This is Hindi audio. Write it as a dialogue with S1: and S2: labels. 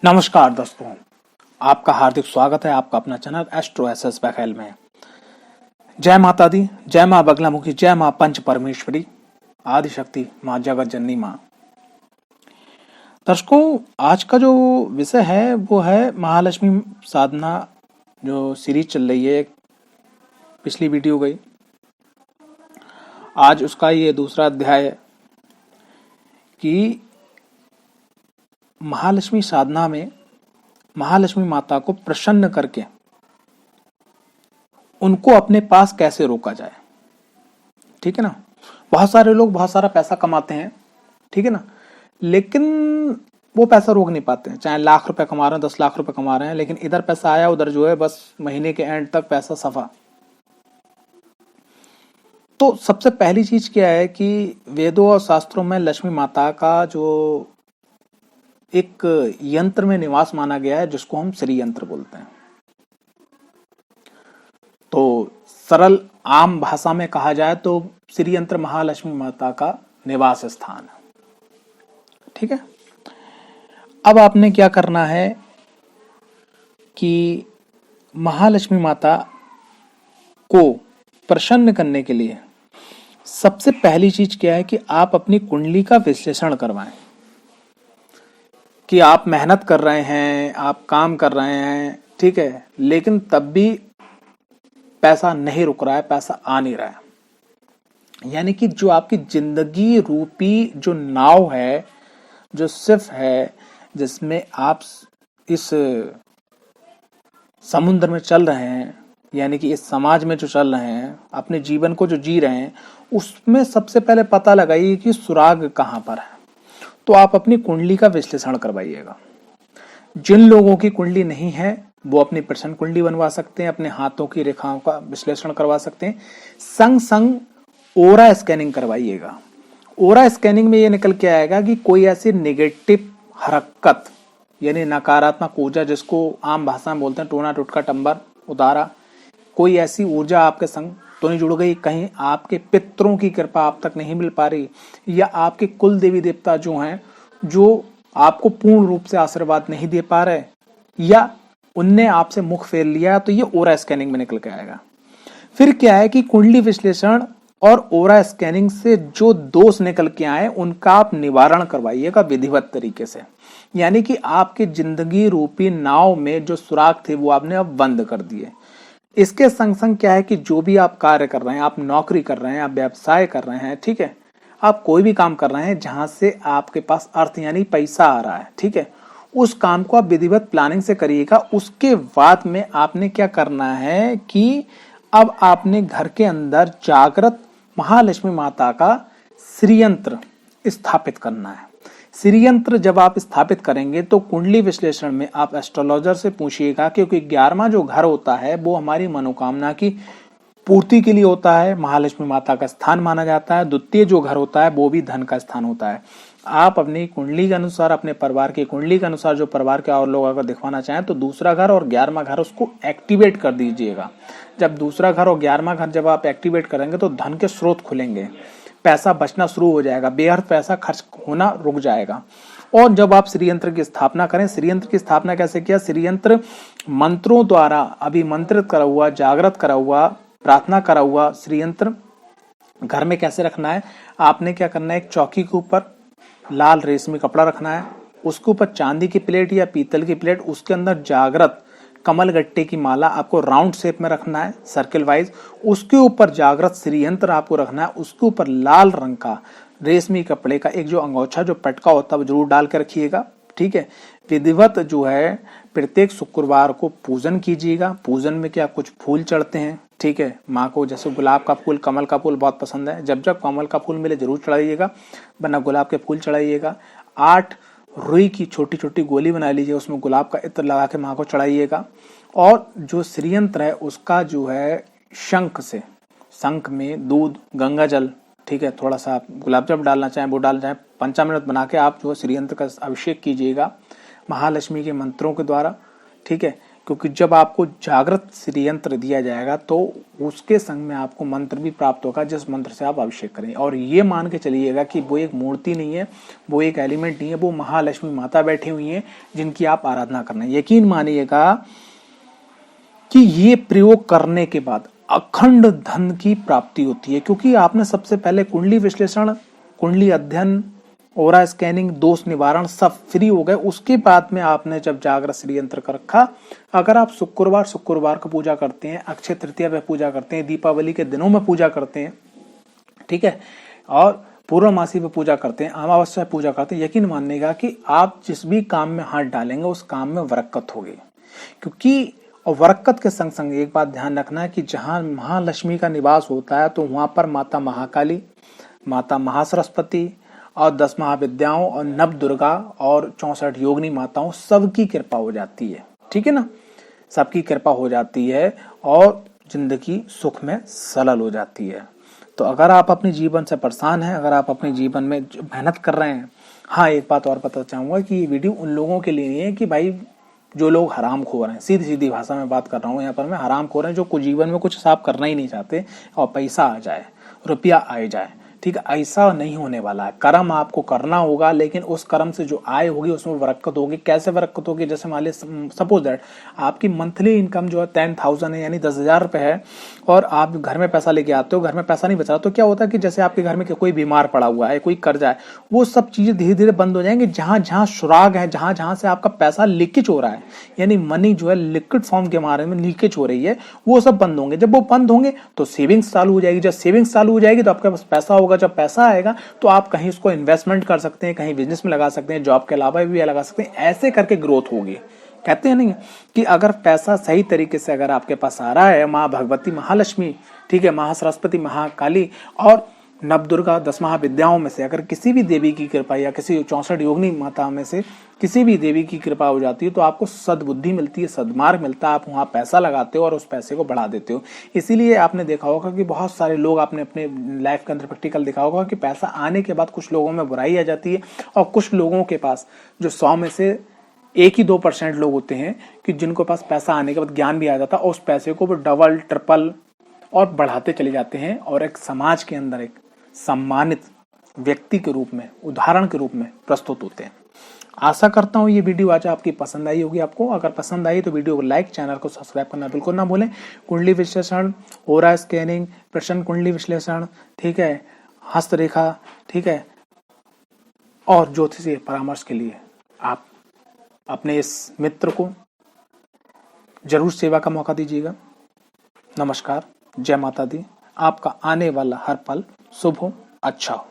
S1: नमस्कार दोस्तों, आपका हार्दिक स्वागत है आपका अपना चैनल एस्ट्रो एसएस बघेल में। जय माता दी, जय माँ बगलामुखी, जय माँ पंच परमेश्वरी, आदिशक्ति माँ जगत जननी माँ। दर्शकों, आज का जो विषय है वो है महालक्ष्मी साधना जो सीरीज चल रही है। पिछली वीडियो गई, आज उसका ये दूसरा अध्याय है कि महालक्ष्मी साधना में महालक्ष्मी माता को प्रसन्न करके उनको अपने पास कैसे रोका जाए। ठीक है ना। बहुत सारे लोग बहुत सारा पैसा कमाते हैं, ठीक है ना, लेकिन वो पैसा रोक नहीं पाते हैं। चाहे लाख रुपए कमा रहे हैं, 10 लाख रुपए कमा रहे हैं, लेकिन इधर पैसा आया उधर जो है बस महीने के एंड तक पैसा सफा। तो सबसे पहली चीज क्या है कि वेदों और शास्त्रों में लक्ष्मी माता का जो एक यंत्र में निवास माना गया है, जिसको हम श्री यंत्र बोलते हैं। तो सरल आम भाषा में कहा जाए तो श्री यंत्र महालक्ष्मी माता का निवास स्थान है। ठीक है। अब आपने क्या करना है कि महालक्ष्मी माता को प्रसन्न करने के लिए सबसे पहली चीज क्या है कि आप अपनी कुंडली का विश्लेषण करवाएं कि आप मेहनत कर रहे हैं, आप काम कर रहे हैं, ठीक है, लेकिन तब भी पैसा नहीं रुक रहा है, पैसा आ नहीं रहा है। यानी कि जो आपकी जिंदगी रूपी जो नाव है, जो शिप है, जिसमें आप इस समुद्र में चल रहे हैं, यानी कि इस समाज में जो चल रहे हैं, अपने जीवन को जो जी रहे हैं, उसमें सबसे पहले पता लगाइए कि सुराग कहां पर है। तो आप अपनी कुंडली का विश्लेषण करवाइएगा। जिन लोगों की कुंडली नहीं है वो अपनी प्रश्न कुंडली बनवा सकते हैं, अपने हाथों की रेखाओं का विश्लेषण करवा सकते हैं। संग संग ओरा स्कैनिंग करवाइएगा। ओरा स्कैनिंग में ये निकल के आएगा कि कोई ऐसी नेगेटिव हरकत यानी नकारात्मक ऊर्जा, जिसको आम भाषा में बोलते हैं टोना टुटका टंबर उतारा, कोई ऐसी ऊर्जा आपके संग तो नहीं जुड़ गई, कहीं आपके पितरों की कृपा आप तक नहीं मिल पा रही, या आपके कुल देवी देवता जो हैं जो आपको पूर्ण रूप से आशीर्वाद नहीं दे पा रहे, या उनने आपसे मुख फेर लिया, तो ये ओरा स्कैनिंग में निकल के आएगा। फिर क्या है कि कुंडली विश्लेषण और ओरा स्कैनिंग से जो दोष निकल के आए उनका आप निवारण करवाइएगा विधिवत तरीके से। यानी कि आपकी जिंदगी रूपी नाव में जो सुराग थे वो आपने अब बंद कर दिए। इसके संग संग क्या है कि जो भी आप कार्य कर रहे हैं, आप नौकरी कर रहे हैं, आप व्यवसाय कर रहे हैं, ठीक है, आप कोई भी काम कर रहे हैं जहां से आपके पास अर्थ यानी पैसा आ रहा है, ठीक है, उस काम को आप विधिवत प्लानिंग से करिएगा। उसके बाद में आपने क्या करना है कि अब आपने घर के अंदर जागृत महालक्ष्मी माता का श्रीयंत्र स्थापित करना है। श्रीयंत्र जब आप स्थापित करेंगे तो कुंडली विश्लेषण में आप एस्ट्रोलॉजर से पूछिएगा, क्योंकि 11वां जो घर होता है वो हमारी मनोकामना की पूर्ति के लिए होता है, महालक्ष्मी माता का स्थान माना जाता है। द्वितीय जो घर होता है वो भी धन का स्थान होता है। आप अपनी कुंडली के अनुसार, अपने परिवार की कुंडली के अनुसार, जो परिवार के और लोग अगर दिखवाना चाहें तो दूसरा घर और 11वां घर उसको एक्टिवेट कर दीजिएगा। जब दूसरा घर और 11वां घर जब आप एक्टिवेट करेंगे तो धन के स्रोत खुलेंगे, पैसा बचना शुरू हो जाएगा, बेअर्थ पैसा खर्च होना रुक जाएगा। और जब आप श्रीयंत्र की स्थापना करें, श्रीयंत्र की स्थापना कैसे किया, श्रीयंत्र मंत्रों द्वारा अभिमंत्रित करा हुआ, जागृत करा हुआ, प्रार्थना करा हुआ श्रीयंत्र घर में कैसे रखना है। आपने क्या करना है, एक चौकी के ऊपर लाल रेशमी कपड़ा रखना है, उसके ऊपर चांदी की प्लेट या पीतल की प्लेट, उसके अंदर जागृत कमल गट्टे की माला आपको राउंड शेप में रखना है, सर्किल वाइज। उसके ऊपर जागृत श्रीयंत्र आपको रखना है, उसके ऊपर लाल रंग का रेशमी कपड़े का एक जो अंगोछा जो पटका होता है वो जरूर डाल के रखिएगा। ठीक है। विधिवत जो है प्रत्येक शुक्रवार को पूजन कीजिएगा। पूजन में क्या कुछ फूल चढ़ते हैं, ठीक है, माँ को जैसे गुलाब का फूल, कमल का फूल बहुत पसंद है, जब जब कमल का फूल मिले जरूर चढ़ाइएगा, वरना गुलाब के फूल चढ़ाइएगा। 8 रुई की छोटी छोटी गोली बना लीजिए, उसमें गुलाब का इत्र लगा के माँ को चढ़ाइएगा। और जो श्रीयंत्र है उसका जो है शंख से, शंख में दूध, गंगा जल, ठीक है, थोड़ा सा गुलाब जल डालना चाहें वो डालना चाहें, पंचामृत बना के आप जो श्रीयंत्र का अभिषेक कीजिएगा महालक्ष्मी के मंत्रों के द्वारा। ठीक है। क्योंकि जब आपको जागृत श्री यंत्र दिया जाएगा तो उसके संग में आपको मंत्र भी प्राप्त होगा, जिस मंत्र से आप अभिषेक करें। और ये मान के चलिएगा कि वो एक मूर्ति नहीं है, वो एक एलिमेंट नहीं है, वो महालक्ष्मी माता बैठी हुई है जिनकी आप आराधना करना है। यकीन मानिएगा कि ये प्रयोग करने के बाद अखंड धन की प्राप्ति होती है, क्योंकि आपने सबसे पहले कुंडली विश्लेषण, कुंडली अध्ययन, ओरा स्कैनिंग, दोष निवारण सब फ्री हो गए। उसके बाद में आपने जब जागृत श्री यंत्र कर रखा, अगर आप शुक्रवार को पूजा करते हैं, अक्षय तृतीया पे पूजा करते हैं, दीपावली के दिनों में पूजा करते हैं, ठीक है, और पूर्णमासी पे पूजा करते हैं, अमावस्या पूजा करते हैं, यकीन मानिएगा कि आप जिस भी काम में हाथ डालेंगे उस काम में बरकत होगी। क्योंकि और बरकत के संग संग एक बात ध्यान रखना है कि जहां महालक्ष्मी का निवास होता है तो वहां पर माता महाकाली, माता महासरस्वती और 10 महाविद्याओं और नव दुर्गा और 64 योगिनी माताओं सबकी कृपा हो जाती है। ठीक है ना, सबकी कृपा हो जाती है और जिंदगी सुख में सरल हो जाती है। तो अगर आप अपने जीवन से परेशान हैं, अगर आप अपने जीवन में मेहनत कर रहे हैं, हाँ एक बात और बताना चाहूंगा कि ये वीडियो उन लोगों के लिए नहीं है कि भाई जो लोग हराम खोर हैं, सीधी सीधी भाषा में बात कर रहा हूँ यहाँ पर मैं, हराम खोर हैं जो कुछ जीवन में कुछ साफ करना ही नहीं चाहते और पैसा आ जाए, रुपया आ जाए। ठीक है, ऐसा नहीं होने वाला है। कर्म आपको करना होगा, लेकिन उस कर्म से जो आय होगी उसमें बरकत होगी। कैसे बरकत होगी? जैसे मान लीजिए सपोज दैट आपकी मंथली इनकम जो है 10,000 है, यानी 10,000 रुपए है, और आप घर में पैसा लेके आते हो, घर में पैसा नहीं बचा, तो क्या होता है कि जैसे आपके घर में कोई बीमार पड़ा हुआ है, कोई कर्जा है, वो सब चीजें धीरे धीरे बंद हो जाएंगी। जहां जहां सुराग है, जहां जहां से आपका पैसा लीकेज हो रहा है, यानी मनी जो है लिक्विड फॉर्म के मारे में लीकेज हो रही है, वो सब बंद होंगे। जब वो बंद होंगे तो सेविंग्स चालू हो जाएगी। जब सेविंग्स चालू हो जाएगी तो आपके पास पैसा होगा। जब पैसा आएगा तो आप कहीं उसको इन्वेस्टमेंट कर सकते हैं, कहीं बिजनेस में लगा सकते हैं, जॉब के अलावा भी लगा सकते हैं। ऐसे करके ग्रोथ होगी। कहते हैं नहीं कि अगर पैसा सही तरीके से अगर आपके पास आ रहा है, माँ भगवती महालक्ष्मी, ठीक है, महासरस्वती, महाकाली और नवदुर्गा 10 महाविद्याओं में से अगर किसी भी देवी की कृपा या किसी 64 योगिनी माता में से किसी भी देवी की कृपा हो जाती है तो आपको सद्बुद्धि मिलती है, सद्मार्ग मिलता है। आप वहां पैसा लगाते हो और उस पैसे को बढ़ा देते हो। इसीलिए आपने देखा होगा कि बहुत सारे लोग, आपने अपने लाइफ के अंदर प्रैक्टिकल देखा होगा कि पैसा आने के बाद कुछ लोगों में बुराई आ जाती है, और कुछ लोगों के पास जो 100 में से 1 ही 2% लोग होते हैं कि जिनको पास पैसा आने के बाद ज्ञान भी आ जाता है और उस पैसे को वो डबल ट्रिपल और बढ़ाते चले जाते हैं और एक समाज के अंदर एक सम्मानित व्यक्ति के रूप में, उदाहरण के रूप में प्रस्तुत होते हैं। आशा करता हूं ये वीडियो आज आपकी पसंद आई होगी। आपको अगर पसंद आई तो वीडियो को लाइक, चैनल को सब्सक्राइब करना बिल्कुल ना भूलें। कुंडली विश्लेषण, ओरा स्कैनिंग, प्रश्न कुंडली विश्लेषण, ठीक है, हस्तरेखा, ठीक है, और ज्योतिषीय परामर्श के लिए आप अपने इस मित्र को जरूर सेवा का मौका दीजिएगा। नमस्कार, जय माता दी। आपका आने वाला हर पल शुभ हो, अच्छा हो।